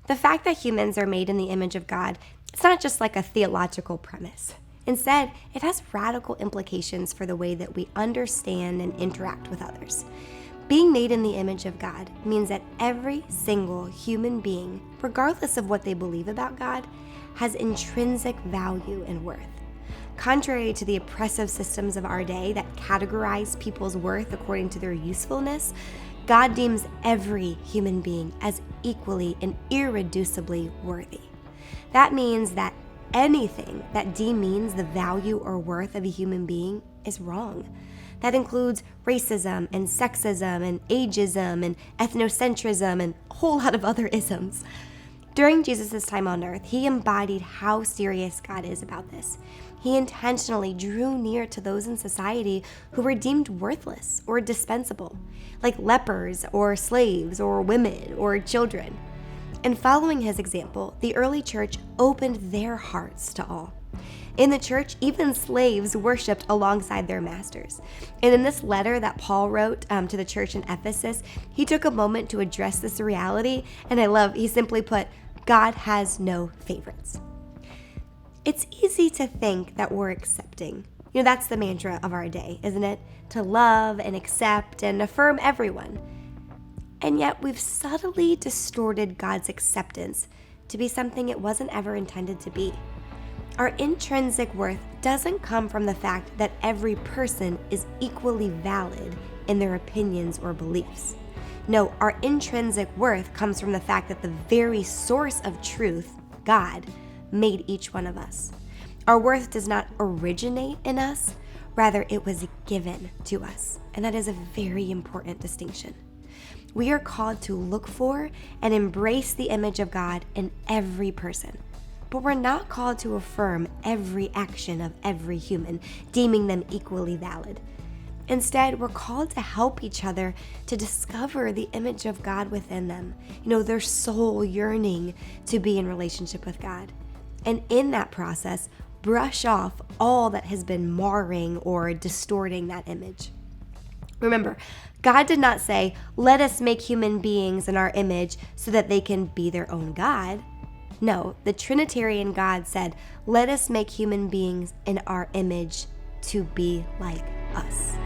The fact that humans are made in the image of God, it's not just like a theological premise. Instead, it has radical implications for the way that we understand and interact with others. Being made in the image of God means that every single human being, regardless of what they believe about God, has intrinsic value and worth. Contrary to the oppressive systems of our day that categorize people's worth according to their usefulness, God deems every human being as equally and irreducibly worthy. That means that anything that demeans the value or worth of a human being is wrong. That includes racism and sexism and ageism and ethnocentrism and a whole lot of other isms. During Jesus' time on earth, he embodied how serious God is about this. He intentionally drew near to those in society who were deemed worthless or dispensable, like lepers or slaves or women or children. And following his example, the early church opened their hearts to all. In the church, even slaves worshiped alongside their masters. And in this letter that Paul wrote to the church in Ephesus, he took a moment to address this reality. And he simply put, God has no favorites. It's easy to think that we're accepting. That's the mantra of our day, isn't it? To love and accept and affirm everyone. And yet we've subtly distorted God's acceptance to be something it wasn't ever intended to be. Our intrinsic worth doesn't come from the fact that every person is equally valid in their opinions or beliefs. No, our intrinsic worth comes from the fact that the very source of truth, God, made each one of us. Our worth does not originate in us, rather it was given to us. And that is a very important distinction. We are called to look for and embrace the image of God in every person. But we're not called to affirm every action of every human, deeming them equally valid. Instead, we're called to help each other to discover the image of God within them, their soul yearning to be in relationship with God. And in that process, brush off all that has been marring or distorting that image. Remember, God did not say, let us make human beings in our image so that they can be their own God. No, the Trinitarian God said, let us make human beings in our image to be like us.